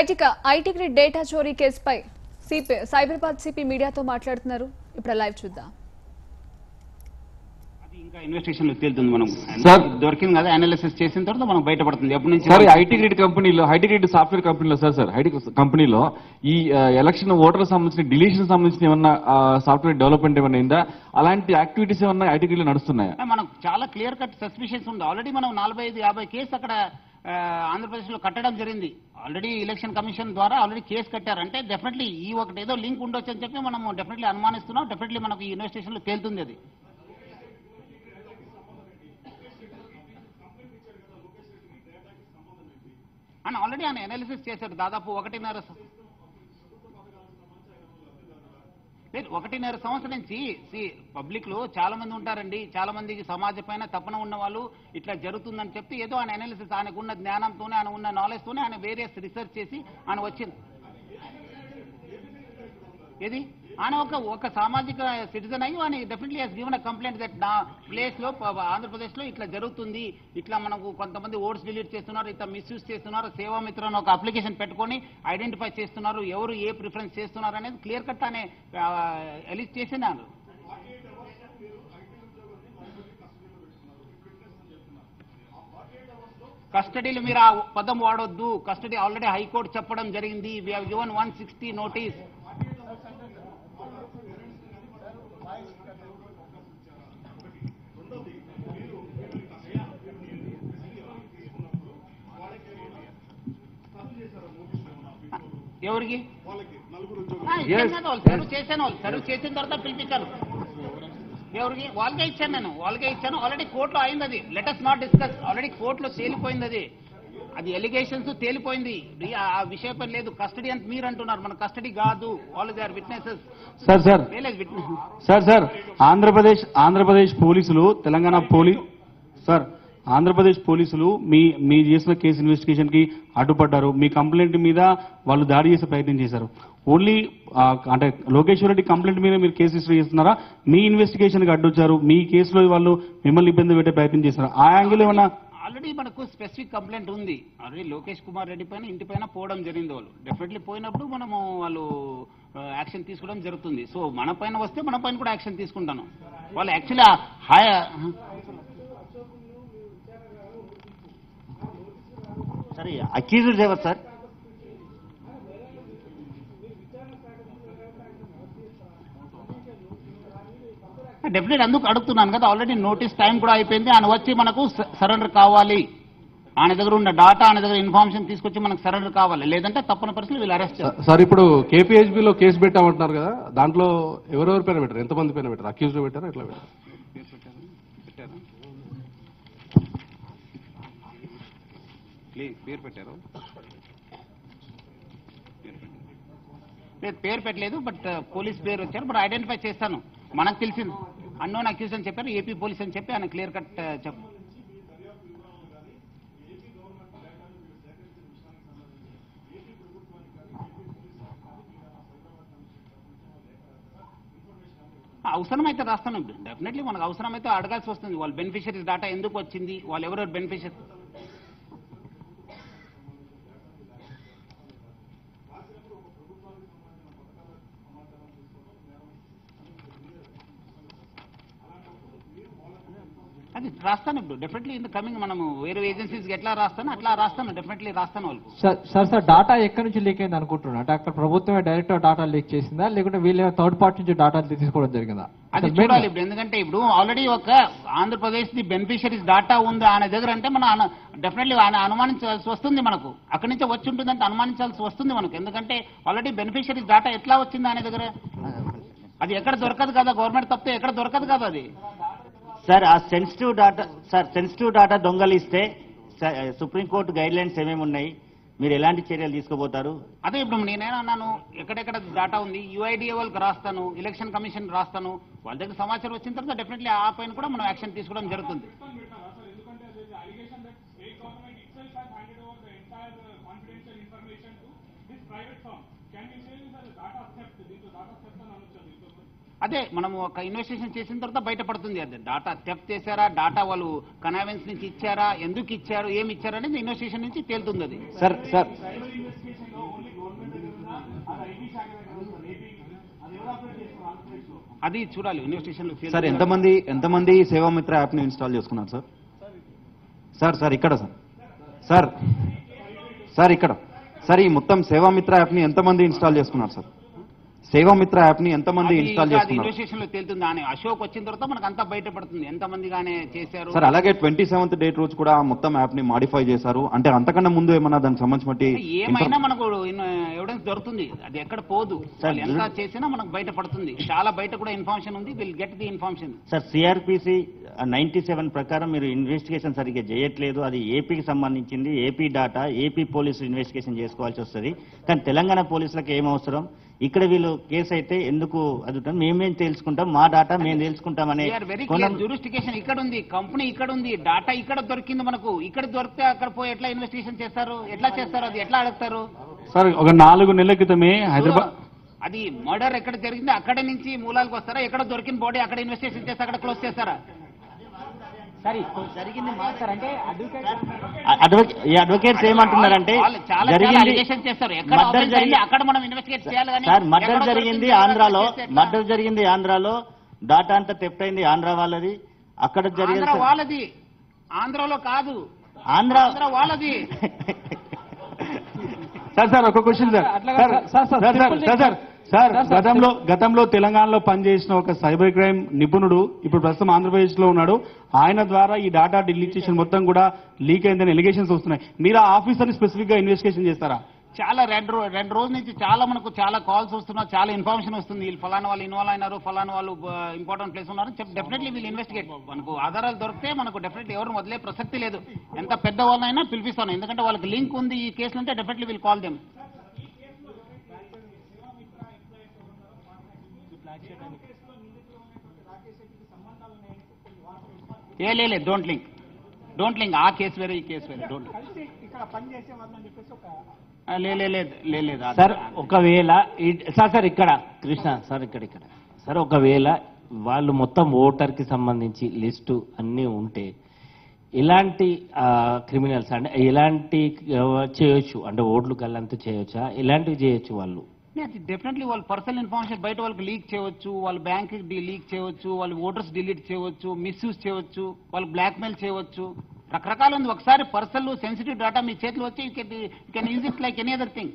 IT grid data చోరీ కేసుపై Cyberabad CP మీడియాతో మాట్లాడుతున్నారు. ఇప్పుడు లైవ్ చూద్దాం. ఇంకా ఇన్వెస్టిగేషన్ లో తేలుతుంది. మనం సార్ దొరికింది కదా, అనాలిసిస్ చేసిన తర్వాత మనం బయటపడుతుంది. ఎప్పటి నుంచి సార్ ఐటీ గ్రిడ్ కంపెనీలో, ఐటీ గ్రిడ్ సాఫ్ట్వేర్ కంపెనీలో సార్ ఐటీ కంపెనీలో ఈ ఎలక్షన్ ఓటర్ సంబంధించిన డిలీషన్ సంబంధించిన ఏమన్నా సాఫ్ట్వేర్ డెవలప్మెంట్ ఏమన్నా అయిందా? అలాంటి యాక్టివిటీస్ ఏమన్నా ఐటీ గ్రిడ్ లో నడుస్తున్నాయా? మనకు చాలా క్లియర్ కట్ సస్పిషన్స్ ఉంది. ఆల్రెడీ మనం 45-50 కేసు అక్కడ ఆంధ్రప్రదేశ్ లో కట్టడం జరిగింది. ఆల్రెడీ ఎలక్షన్ కమిషన్ ద్వారా ఆల్రెడీ కేసు కట్టారు. అంటే డెఫినెట్లీ ఈ ఒకటి ఏదో లింక్ ఉండొచ్చు అని చెప్పి మనం డెఫినెట్లీ అనుమానిస్తున్నాం. డెఫినెట్లీ మనకు ఈ ఇన్వెస్టిగేషన్ లో తేలుతుంది అది. అని ఆల్రెడీ ఆయన అనాలిసిస్ చేశాడు. దాదాపు 1.5 సంవత్సరం నుంచి పబ్లిక్ లో చాలా మంది ఉంటారండి. చాలా మందికి సమాజ పైన తపన ఉన్న వాళ్ళు ఇట్లా జరుగుతుందని చెప్పి ఏదో ఆయన అనాలిసిస్, ఆయనకు ఉన్న జ్ఞానంతోనే, ఆయన ఉన్న నాలెడ్జ్ తోనే ఆయన వేరియస్ రీసెర్చ్ చేసి ఆయన వచ్చింది. ఏది ఆయన ఒక సామాజిక సిటిజన్ అయ్యి ఆయన definitely has given a complaint that నా ప్లేస్ లో ఆంధ్రప్రదేశ్ లో ఇట్లా జరుగుతుంది, ఇట్లా మనకు కొంతమంది ఓట్స్ డిలీట్ చేస్తున్నారు, ఇట్లా మిస్యూజ్ చేస్తున్నారు, సేవామిత్ర అని ఒక అప్లికేషన్ పెట్టుకొని ఐడెంటిఫై చేస్తున్నారు, ఎవరు ఏ ప్రిఫరెన్స్ చేస్తున్నారు అనేది క్లియర్ కట్ అనే ఎలిస్ట్ చేసినారు. కస్టడీలు మీరు ఆ పదం వాడొద్దు. కస్టడీ ఆల్రెడీ హైకోర్టు చెప్పడం జరిగింది. We have given 160 notice. ఎవరికి సర్వ్ చేసిన తర్వాత పిలిపించాను. ఎవరికి? వాళ్ళకే ఇచ్చాను నేను, వాళ్ళకే ఇచ్చాను. ఆల్రెడీ కోర్టులో అయింది అది. Let us not discuss. Already కోర్టులో తేలిపోయింది అది. అది ఎలిగేషన్స్ తేలిపోయింది. ఆ విషయం లేదు. కస్టడీ అని మీరు అంటున్నారు, మన కస్టడీ కాదు. All they are witnesses. Sir Andhra Pradesh పోలీసులు, తెలంగాణ ఆంధ్రప్రదేశ్ పోలీసులు మీ చేసిన కేసు ఇన్వెస్టిగేషన్ కి అడ్డుపడ్డారు. మీ కంప్లైంట్ మీద వాళ్ళు దాడి చేసే ప్రయత్నం చేశారు. ఓన్లీ అంటే లోకేశ్వర్ రెడ్డి కంప్లైంట్ మీద మీరు కేసు రిజిస్టర్ చేస్తున్నారా? మీ ఇన్వెస్టిగేషన్ కి అడ్డొచ్చారు, మీ కేసులో వాళ్ళు మిమ్మల్ని ఇబ్బంది పెట్టే ప్రయత్నం చేస్తున్నారు. ఆ యాంగిల్ ఏమన్నా? ఆల్రెడీ మనకు స్పెసిఫిక్ కంప్లైంట్ ఉంది. ఆల్రెడీ లోకేష్ కుమార్ రెడ్డి పైన ఇంటి పైన పోవడం జరిగింది. వాళ్ళు డెఫినెట్లీ పోయినప్పుడు మనము వాళ్ళు యాక్షన్ తీసుకోవడం జరుగుతుంది. సో మన పైన వస్తే మన పైన కూడా యాక్షన్ తీసుకుంటాను. వాళ్ళు యాక్చువల్లీ సరే అక్యూజ్డ్ ఎవరు సార్? డెఫినెట్ అందుకు అడుగుతున్నాను కదా. ఆల్రెడీ నోటీస్ టైం కూడా అయిపోయింది. ఆయన వచ్చి మనకు సరెండర్ కావాలి. ఆయన దగ్గర ఉన్న డాటా, ఆయన దగ్గర ఇన్ఫర్మేషన్ తీసుకొచ్చి మనకు సరెండర్ కావాలి. లేదంటే తప్పని పరిస్థితులు వీళ్ళు అరెస్ట్ చేస్తారు. సార్ ఇప్పుడు కేపీహెచ్బీలో కేసు పెట్టామంటున్నారు కదా, దాంట్లో ఎవరెవరి పైన పెట్టారు? ఎంతమంది పైన పెట్టారు? అక్యూజ్డ్ పెట్టారా? ఎట్లా పెట్టారు? పేరు పెట్టలేదు, బట్ పోలీస్ పేరు వచ్చారు. బట్ ఐడెంటిఫై చేస్తాను. మనకు తెలిసింది అన్నోన్ అక్యూజ్ అని చెప్పారు. ఏపీ పోలీస్ అని చెప్పి ఆయన క్లియర్ కట్ చెప్పు. అవసరమైతే రాస్తాను. డెఫినెట్లీ మనకు అవసరమైతే అడగాల్సి వస్తుంది. వాళ్ళ బెనిఫిషరీస్ డాటా ఎందుకు వచ్చింది, వాళ్ళు ఎవరెవరు బెనిఫిషరీ. అది రాస్తాను. ఇప్పుడు డెఫినెట్లీ ఇన్ ద కమింగ్ మనము వేరే ఏజెన్సీస్కి ఎట్లా రాస్తాను అట్లా రాస్తాను. డెఫినెట్లీ రాస్తాను వాళ్ళకు. సార్ డాటా ఎక్కడి నుంచి లీక్ అయింది అనుకుంటున్నా? అంటే అక్కడ ప్రభుత్వమే డైరెక్ట్ డాటా లీక్ చేసిందా, లేకుంటే వీళ్ళ థర్డ్ పార్టీ నుంచి డాటా తీసుకోవడం జరిగిందా? అది చూడాలి ఇప్పుడు. ఎందుకంటే ఇప్పుడు ఆల్రెడీ ఒక ఆంధ్రప్రదేశ్ ది బెనిఫిషరీస్ డాటా ఉంది ఆయన దగ్గర. అంటే మనం డెఫినెట్లీ ఆయన అనుమానించాల్సి వస్తుంది. మనకు అక్కడి నుంచి వచ్చి ఉంటుందంటే అనుమానించాల్సి వస్తుంది మనకు. ఎందుకంటే ఆల్రెడీ బెనిఫిషరీస్ డాటా ఎట్లా వచ్చింది ఆయన దగ్గర? అది ఎక్కడ దొరకదు కదా, గవర్నమెంట్ తప్పితే ఎక్కడ దొరకదు కదా అది. సార్ ఆ సెన్సిటివ్ డాటా దొంగలిస్తే సుప్రీంకోర్టు గైడ్ లైన్స్ ఏమేమి ఉన్నాయి? మీరు ఎలాంటి చర్యలు తీసుకోబోతారు? అదే ఇప్పుడు నేనేమన్నాను, ఎక్కడెక్కడ డాటా ఉంది యూఐడిఏ వాళ్ళకి రాస్తాను, ఎలక్షన్ కమిషన్ రాస్తాను. వాళ్ళ దగ్గర సమాచారం వచ్చిన తర్వాత డెఫినెట్లీ ఆ పైన కూడా మనం యాక్షన్ తీసుకోవడం జరుగుతుంది. అదే మనం ఒక ఇన్వెస్టిగేషన్ చేసిన తర్వాత బయటపడుతుంది. అదే డాటా థెఫ్ట్ చేశారా, డాటా వాళ్ళు కన్వెన్స్ నుంచి ఇచ్చారా, ఎందుకు ఇచ్చారు, ఏమి ఇచ్చారు అనేది ఇన్వెస్టిగేషన్ నుంచి తేలుతుంది. అది సార్ అది చూడాలి ఇన్వెస్టిగేషన్. సార్ ఎంతమంది సేవామిత్ర యాప్ ని ఇన్స్టాల్ చేసుకున్నారు సార్? సార్ ఇక్కడ సార్ ఇక్కడ సార్ ఈ మొత్తం సేవామిత్ర యాప్ ని ఎంతమంది ఇన్స్టాల్ చేసుకున్నారు సార్? సేవామిత్ర యాప్ ని ఎంతమంది ఇన్స్టాల్ చేసుకున్నారు? ఇన్వెస్టిగేషన్ లో తేలుతుంది. అని అశోక్ వచ్చిన తర్వాత మనకు అంతా బయటపడుతుంది ఎంతమందిగానే చేశారు. సార్ అలాగే 27th డేట్ రోజు కూడా మొత్తం యాప్ ని మాడిఫై చేశారు. అంటే అంతకన్నా ముందు ఏమన్నా దానికి సంబంధించి ఏమైనా మనకు ఎవిడెన్స్ దొరుకుతుంది, అది ఎక్కడ పోదు. వాళ్ళు ఎంత చేసినా మనకు బయటపడుతుంది. చాలా బయట కూడా ఇన్ఫర్మేషన్ ఉంది. Will get the information. Sir CrPC 97 ప్రకారం మీరు ఇన్వెస్టిగేషన్ సరిగ్గా చేయట్లేదు, అది ఏపీకి సంబంధించింది, ఏపీ డాటా, ఏపీ పోలీసులు ఇన్వెస్టిగేషన్ చేసుకోవాల్సి వస్తుంది. కానీ తెలంగాణ పోలీసులకు ఏం అవసరం? ఇక్కడ వీళ్ళు కేసు అయితే ఎందుకు అదుగుతాం, మేమేం తెలుసుకుంటాం, మా డాటా మేము తెలుసుకుంటామనే జ్యూరిస్టికేషన్ ఇక్కడ ఉంది, కంపెనీ ఇక్కడ ఉంది, డాటా ఇక్కడ దొరికింది మనకు. ఇక్కడ దొరికితే అక్కడ పోయి ఎట్లా ఇన్వెస్టిగేషన్ చేస్తారు, ఎట్లా చేస్తారు, అది ఎట్లా అడుగుతారు? సార్ ఒక 4 నెలల క్రితమే హైదరాబాద్ అది మర్డర్ ఎక్కడ జరిగింది అక్కడ నుంచి మూలాలకు వస్తారా? ఎక్కడ దొరికిన బాడీ అక్కడ ఇన్వెస్టిగేషన్ చేస్తే అక్కడ క్లోజ్ చేస్తారా? జరిగింది మాట్లాడారంటే అడ్వకేట్స్ ఏమంటున్నారంటే మర్డర్ జరిగింది ఆంధ్రాలో, డాటా అంతా థెఫ్ట్ అయింది ఆంధ్ర వాళ్ళది, అక్కడ జరిగింది వాళ్ళది, ఆంధ్రాలో కాదు, ఆంధ్ర వాళ్ళది. సార్ ఒక క్వశ్చన్ సార్ గతంలో తెలంగాణలో పనిచేసిన ఒక సైబర్ క్రైమ్ నిపుణుడు ఇప్పుడు ప్రస్తుతం ఆంధ్రప్రదేశ్ లో ఉన్నాడు. ఆయన ద్వారా ఈ డాటా డిలీటేషన్ మొత్తం కూడా లీక్ అయిందని ఎలిగేషన్స్ వస్తున్నాయి. మీరు ఆ ఆఫీసర్ని స్పెసిఫిక్ గా ఇన్వెస్టిగేషన్ చేస్తారా? చాలా రెండు రోజుల నుంచి మనకు చాలా కాల్స్ వస్తున్నారు, చాలా ఇన్ఫర్మేషన్ వస్తుంది. వీళ్ళు ఫలానా వాళ్ళు ఇన్వాల్వ్ అయినారు, ఫలానా వాళ్ళు ఇంపార్టెంట్ ప్లేస్ ఉన్నారు. డెఫినెట్లీ వీళ్ళు ఇన్వెస్టిగేట్. మనకు ఆధారాలు దొరికితే మనకు డెఫినెట్లీ ఎవరు వదిలే ప్రసక్తి లేదు. ఎంత పెద్ద వాళ్ళైనా పిలిపిస్తాను, ఎందుకంటే వాళ్ళకి లింక్ ఉంది ఈ కేసులు అంటే డెఫినెట్లీ వీల్ కాల్ దెమ్. లేదు, డోంట్ లింక్. ఆ కేసు వేరే, ఈ కేసు వేరే. డోంట్ లేదు సార్. ఒకవేళ సార్ ఇక్కడ కృష్ణ సార్ ఇక్కడ సార్ ఒకవేళ వాళ్ళు మొత్తం ఓటర్కి సంబంధించి లిస్టు అన్నీ ఉంటే ఎలాంటి క్రిమినల్స్ అంటే ఎలాంటి చేయొచ్చు, అంటే ఓట్లు గల్లంతా చేయొచ్చా, ఎలాంటివి చేయొచ్చు వాళ్ళు? డెఫినెట్లీ వాళ్ళు పర్సనల్ ఇన్ఫర్మేషన్ బయట వాళ్ళకి లీక్ చేయవచ్చు, వాళ్ళ బ్యాంక్ లీక్ చేయవచ్చు, వాళ్ళ ఓటర్స్ డిలీట్ చేయవచ్చు, మిస్యూజ్ చేయవచ్చు, వాళ్ళు బ్లాక్మెయిల్ చేయవచ్చు, రకరకాలు ఉంది. ఒకసారి పర్సనల్ సెన్సిటివ్ డేటా మీ చేతిలో వచ్చి you can use it like any other thing.